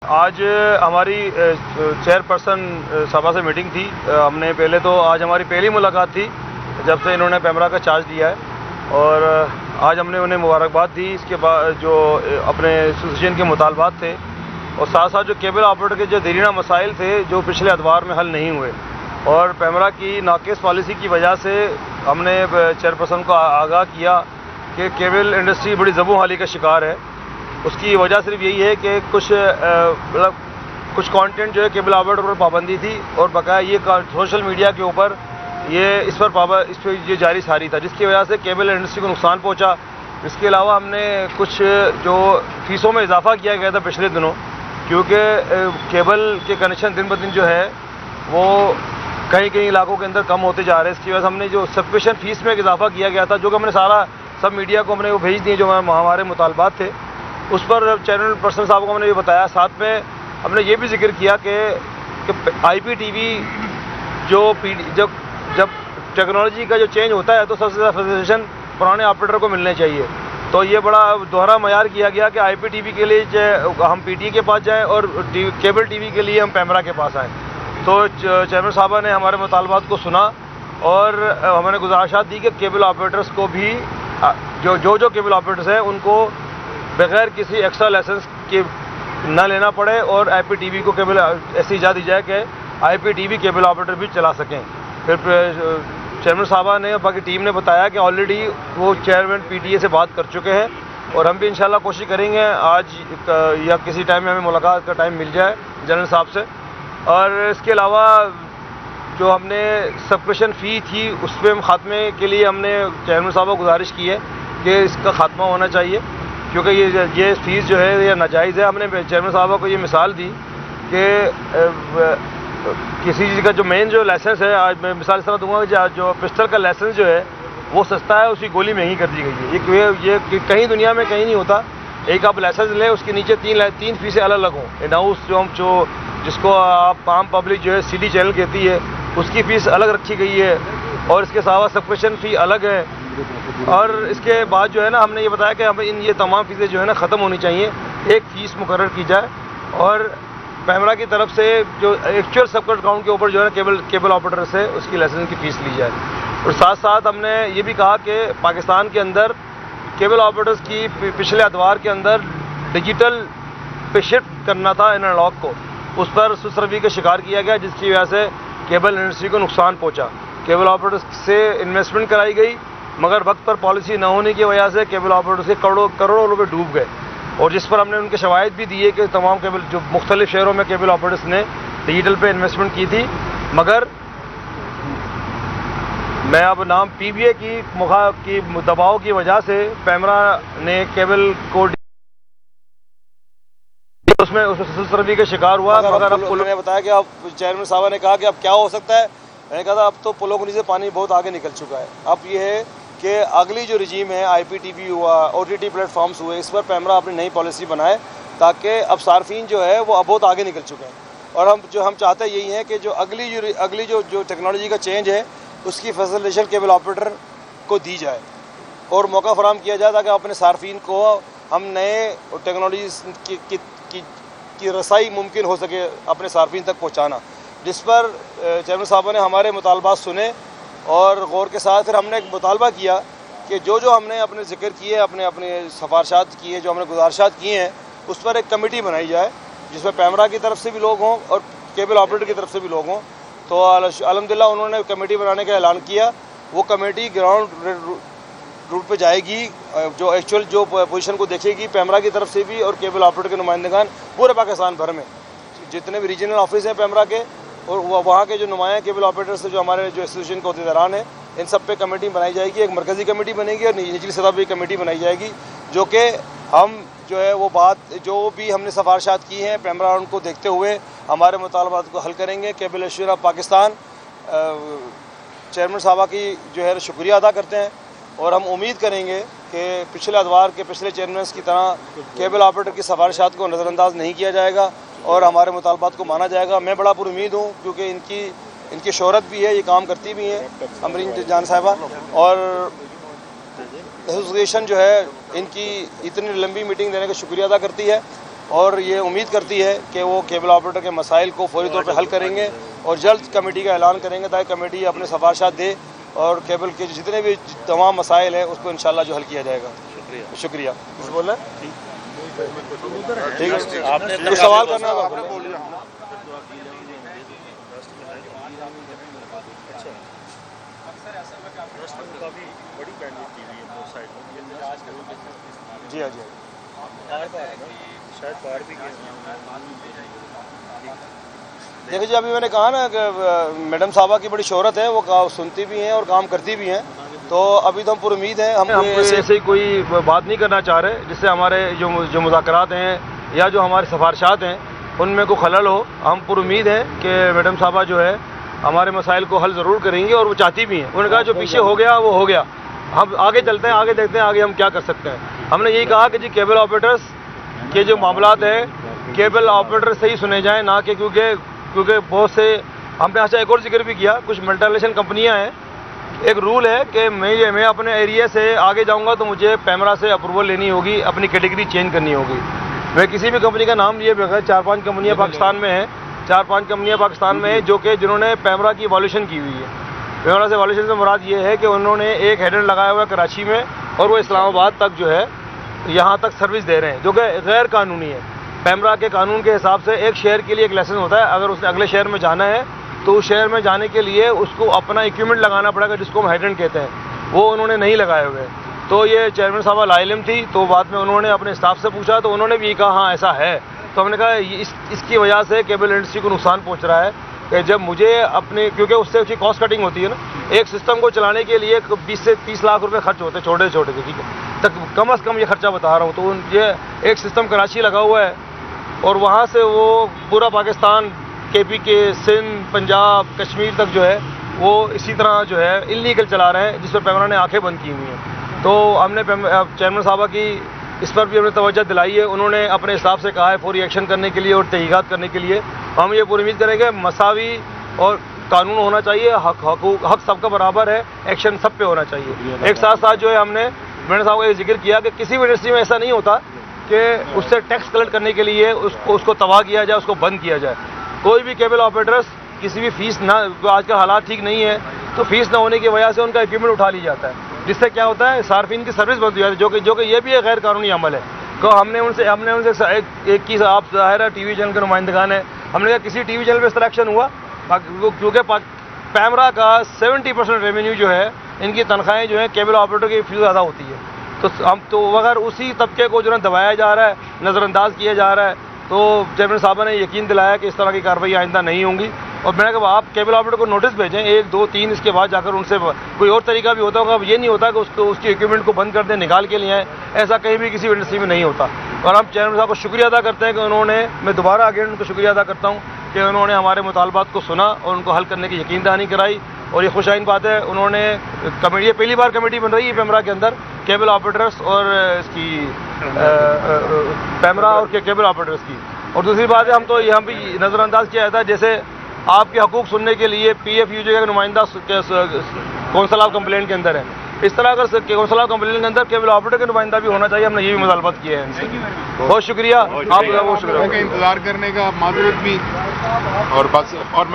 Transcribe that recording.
आज हमारी चेयरपर्सन सभा से मीटिंग थी। हमने पहले तो आज हमारी पहली मुलाकात थी जब से इन्होंने पैमरा का चार्ज लिया है और आज हमने उन्हें मुबारकबाद दी। इसके बाद जो अपने एसोसिएशन के मुतालबात थे और साथ साथ जो केबल ऑपरेटर के जो देरीना मसाइल थे जो पिछले अदवार में हल नहीं हुए और पैमरा की नाक़िस पॉलिसी की वजह से हमने चेयरपर्सन को आगाह किया कि केबल इंडस्ट्री बड़ी ज़बूहाली का शिकार है। उसकी वजह सिर्फ यही है कि कुछ कंटेंट जो है केबल ऑपरेटर पर पाबंदी थी और बकाया ये सोशल मीडिया के ऊपर इस पर ये जारी सारी था, जिसकी वजह से केबल इंडस्ट्री को नुकसान पहुंचा। इसके अलावा हमने कुछ जो फीसों में इजाफा किया गया था पिछले दिनों, क्योंकि केबल के कनेक्शन दिन ब दिन जो है वो कई इलाकों के अंदर कम होते जा रहे हैं। इसकी वजह से हमने जो सब्सक्रिप्शन फ़ीस में इजाफा किया गया था, जो कि हमने सब मीडिया को हमने वो भेज दिए जो हमारे मुतालबात थे, उस पर चैनल पर्सन साहब को हमने ये बताया। साथ में हमने ये भी जिक्र किया कि IPTV जब टेक्नोलॉजी का जो चेंज होता है तो सबसे ज़्यादा फैसिलिटेशन पुराने ऑपरेटर को मिलने चाहिए। तो ये बड़ा दोहरा मयार किया गया कि IPTV के लिए हम PTA के पास जाएँ और केबल TV के लिए हम पैमरा के पास आएँ। तो चेयरमैन साहबा ने हमारे मुतालबात को सुना और हमने गुजारिशात दी कि केबल ऑपरेटर्स को भी जो केबल ऑपरेटर्स हैं उनको बगैर किसी एक्स्ट्रा लाइसेंस के ना लेना पड़े और IPTV को केबल ऐसी इजाज़त दी जाए कि IPTV केबल ऑपरेटर भी चला सकें। फिर चेयरमैन साहबा ने बाकी टीम ने बताया कि ऑलरेडी वो चेयरमैन PTA से बात कर चुके हैं और हम भी इंशाल्लाह कोशिश करेंगे आज या किसी टाइम में हमें मुलाकात का टाइम मिल जाए जनरल साहब से। और इसके अलावा जो हमने सब्सक्रिप्शन फ़ी थी उसमें ख़ात्मे के लिए हमने चेयरमैन साहब को गुजारिश की है कि इसका ख़ात्मा होना चाहिए, क्योंकि ये फ़ीस जो है ये नाजायज़ है। हमने चेयरमैन साहब को ये मिसाल दी कि किसी चीज़ का जो मेन जो लाइसेंस है, आज मैं मिसाल इस तरह दूंगा कि जो पिस्टल का लाइसेंस जो है वो सस्ता है, उसकी गोली महंगी कर दी गई है। ये कहीं दुनिया में कहीं नहीं होता। एक आप लाइसेंस लें उसके नीचे तीन फ़ीसें अलग अलग हों। इनाउस जिसको आप आम पब्लिक जो है CD चैनल कहती है, उसकी फ़ीस अलग रखी गई है और इसके अलावा सब्सक्रिप्शन फ़ी अलग है। और इसके बाद जो है ना हमने ये बताया कि हमें ये तमाम फ़ीसें जो है ना ख़त्म होनी चाहिए, एक फ़ीस मुकर्रर की जाए और पैमरा की तरफ से जो एक्चुअल सबकट काउंट के ऊपर जो है ना केबल ऑपरेटर से उसकी लाइसेंस की फ़ीस ली जाए। और साथ साथ हमने ये भी कहा कि पाकिस्तान के अंदर केबल ऑपरेटर्स की पिछले अदवार के अंदर डिजिटल पे शिफ्ट करना था एनालॉग को, उस पर सुसरवी का शिकार किया गया, जिसकी वजह से केबल इंडस्ट्री को नुकसान पहुंचा। केबल ऑपरेटर्स से इन्वेस्टमेंट कराई गई मगर वक्त पर पॉलिसी न होने की वजह से केबल ऑपरेटर्स के करोड़ों रुपए डूब गए और जिस पर हमने उनके शवाहिद भी दिए कि तमाम केबल जो मुख्तलिफ शहरों में केबल ऑपरेटर्स ने डिजिटल पे इन्वेस्टमेंट की थी, मगर मैं अब नाम PBA की दबाव की वजह से पैमरा ने केबल को उसमें सुसरवी का शिकार हुआ। मगर अब पुलों ने बताया कि अब चेयरमैन साहब ने कहा कि अब क्या हो सकता है। मैंने कहा था अब तो पुलों के नीचे पानी बहुत आगे निकल चुका है। अब ये है कि अगली जो रजीम है IPTV हुआ, OTT प्लेटफॉर्म्स हुए, इस पर पैमरा अपनी नई पॉलिसी बनाए ताकि अब सार्फिन जो है वो अब बहुत आगे निकल चुके हैं। और हम चाहते यही हैं कि जो अगली जो टेक्नोलॉजी का चेंज है उसकी फैसिलिटेशन केबल ऑपरेटर को दी जाए और मौका फराहम किया जाए ताकि अपने सार्फिन को हम नए टेक्नोलॉजी की रसाई मुमकिन हो सके अपने सार्फिन तक पहुँचाना। जिस पर चेयरमैन साहब ने हमारे मुतालबात सुने और गौर के साथ फिर हमने एक मुतालबा किया कि जो हमने अपने जिक्र किए, अपने सिफारिशात की है, जो हमने गुजारिशात की हैं, उस पर एक कमेटी बनाई जाए जिसमें पैमरा की तरफ से भी लोग हों और केबल ऑपरेटर की तरफ से भी लोग हों। तो अल्हम्दुलिल्लाह उन्होंने कमेटी बनाने का ऐलान किया। वो कमेटी ग्राउंड रूट पे जाएगी, जो एक्चुअल जो पोजीशन को देखेगी पैमरा की तरफ से भी और केबल ऑपरेटर के नुमाइंदगान पूरे पाकिस्तान भर में जितने भी रीजनल ऑफिस हैं पैमरा के और वहाँ के जो नुमाया केबल ऑपरेटर से जो हमारे जो एसोसिएशन के अहदेदारान हैं, इन सब पे कमेटी बनाई जाएगी। एक मरकज़ी कमेटी बनेगी और निचली सतह पर कमेटी बनाई जाएगी, जो कि हम जो है वो बात जो भी हमने सिफारिशात की हैं पैमरा उनको देखते हुए हमारे मुतालबात को हल करेंगे। Cable association of Pakistan chairman साहबा की जो है शुक्रिया अदा करते हैं और हम उम्मीद करेंगे कि पिछले अदवार के पिछले चेयरमैन की तरह केबल ऑपरेटर की सिफारिशात को नज़रअंदाज नहीं किया जाएगा और हमारे मुतालबात को माना जाएगा। मैं बड़ा पुरुमीद हूँ क्योंकि इनकी शोहरत भी है, ये काम करती भी हैं अमरीन जान साहिबा, और एसोसिएशन जो है इनकी इतनी लंबी मीटिंग देने का शुक्रिया अदा करती है। और ये उम्मीद करती है कि वो केबल ऑपरेटर के मसाइल को फौरी तौर पर हल करेंगे और जल्द कमेटी का ऐलान करेंगे ताकि कमेटी अपने सिफारिशात दे और केबल के जितने भी तमाम मसाइल हैं उसको इंशाल्लाह जो हल किया जाएगा। शुक्रिया। कुछ बोल रहे हैं? ठीक है, आपने कुछ सवाल करना है? जी हाँ जी, देखिए जी, अभी मैंने कहा ना कि मैडम साहबा की बड़ी शोहरत है, वो सुनती भी हैं और काम करती भी हैं, तो अभी तो हम पूरी उम्मीद है। हम ऐसे ही कोई बात नहीं करना चाह रहे जिससे हमारे जो मुज़ाकरात हैं या जो हमारे सिफारिशात हैं उनमें कोई खलल हो। हम पूरी उम्मीद है कि मैडम साहबा जो है हमारे मसाइल को हल ज़रूर करेंगी और वो चाहती भी हैं। उन्होंने कहा जो पीछे हो गया वो हो गया, हम आगे चलते हैं, आगे देखते हैं आगे हम क्या कर सकते हैं। हमने यही कहा कि जी केबल ऑपरेटर्स के जो मामलात हैं केबल ऑपरेटर से ही सुने जाएँ, ना कि क्योंकि बहुत से हमने अच्छा एक और जिक्र भी किया, कुछ मल्टीनेशनल कंपनियां हैं, एक रूल है कि मैं अपने एरिया से आगे जाऊंगा तो मुझे पैमरा से अप्रूवल लेनी होगी, अपनी कैटेगरी चेंज करनी होगी। मैं किसी भी कंपनी का नाम लिए बगैर 4-5 कंपनियां पाकिस्तान में हैं, 4-5 कंपनियां पाकिस्तान में हैं जिन्होंने पैमरा की इवोल्यूशन की हुई है। पैमरा से इवोल्यूशन से मुराद ये है कि उन्होंने एक हेडर लगाया हुआ है कराची में और वो इस्लामाबाद तक जो है यहाँ तक सर्विस दे रहे हैं, जो कि गैर कानूनी है। पैमरा के कानून के हिसाब से एक शहर के लिए एक लाइसेंस होता है, अगर उसने अगले शहर में जाना है तो उस शहर में जाने के लिए उसको अपना इक्विपमेंट लगाना पड़ेगा जिसको हम हेडर कहते हैं, वो उन्होंने नहीं लगाए हुए। तो ये चेयरमैन साहब लाइलम थी, तो बाद में उन्होंने अपने स्टाफ से पूछा तो उन्होंने भी कहा हाँ ऐसा है। तो हमने कहा इसकी वजह से केबल इंडस्ट्री को नुकसान पहुँच रहा है कि जब मुझे अपने, क्योंकि उससे उसकी कॉस्ट कटिंग होती है ना, एक सिस्टम को चलाने के लिए 20 से 30 लाख रुपए खर्च होते हैं छोटे छोटे से, ठीक है, तक कम से कम ये खर्चा बता रहा हूँ। तो ये एक सिस्टम कराची लगा हुआ है और वहाँ से वो पूरा पाकिस्तान KP के सिंध, पंजाब, कश्मीर तक जो है वो इसी तरह जो है इल्लीगल चला रहे हैं, जिस पर पैमरा ने आंखें बंद की हुई हैं। तो हमने चेयरमैन साहबा की इस पर भी हमने तवज्जो दिलाई है। उन्होंने अपने हिसाब से कहा है फौरी एक्शन करने के लिए और तहकीकात करने के लिए। हम ये पूरी उम्मीद करेंगे मसावी और कानून होना चाहिए, हक सबका बराबर है, एक्शन सब पे होना चाहिए। एक साथ साथ जो है हमने मैडम साहब को ये जिक्र किया कि किसी भी इंडस्ट्री में ऐसा नहीं होता कि उससे टैक्स कलेक्ट करने के लिए उसको तबाह किया जाए, उसको बंद किया जाए। कोई भी केबल ऑपरेटर्स किसी भी फीस ना, आजकल हालात ठीक नहीं है तो फीस ना होने की वजह से उनका इक्विपमेंट उठा लिया जाता है, जिससे क्या होता है सार्फिन की सर्विस बंद हो जाती है, जो कि ये भी एक गैर कानूनी अमल है। तो हमने उनसे एक की आप ज़ाहिर है TV चैनल के नुमाइंदगान है, हमने कहा किसी TV चैनल पर इस तरह एक्शन हुआ, क्योंकि पैमरा का 70% रेवेन्यू जो है, इनकी तनख्वाहें जो है केबल ऑपरेटर की फीस ज़्यादा होती है। तो हम तो अगर उसी तबके को जो है दबाया जा रहा है, नज़रअंदाज किया जा रहा है, तो चेयरमैन साहब ने यकीन दिलाया कि इस तरह की कार्रवाई आइंदा नहीं होंगी। और मैंने कहा आप केबल ऑपरेटर को नोटिस भेजें 1, 2, 3, इसके बाद जाकर उनसे कोई और तरीका भी होता होगा। अब ये नहीं होता कि उसकी इक्विपमेंट को बंद कर दें, निकाल के लिए आए, ऐसा कहीं भी किसी इंडस्ट्री में नहीं होता। और हम चेयरमैन साहब को शुक्रिया अदा करते हैं कि उन्होंने, मैं दोबारा अगेन उनको शुक्रिया अदा करता हूँ कि उन्होंने हमारे मुतालबात को सुना और उनको हल करने की यकीन दहानी कराई। और ये खुशाइन बात है, उन्होंने ये पहली बार कमेटी बन रही है पैमरा के अंदर केबल ऑपरेटर्स और इसकी पैमरा और केबल ऑपरेटर्स की। और दूसरी बात है, हम तो यहाँ भी नज़रअंदाज किया जाता है, जैसे आपके हकूक़ सुनने के लिए PFUJ का नुमाइंदा कौंसल ऑफ कंप्लेंट के अंदर है, इस तरह अगर कौंसल ऑफ कंप्लेंट के अंदर केबल ऑपरेटर का नुमाइंदा भी होना चाहिए। हमने ये भी मुतालबत किए हैं। बहुत शुक्रिया आपका, बहुत शुक्रिया। इंतज़ार करने का माजूद भी और बस और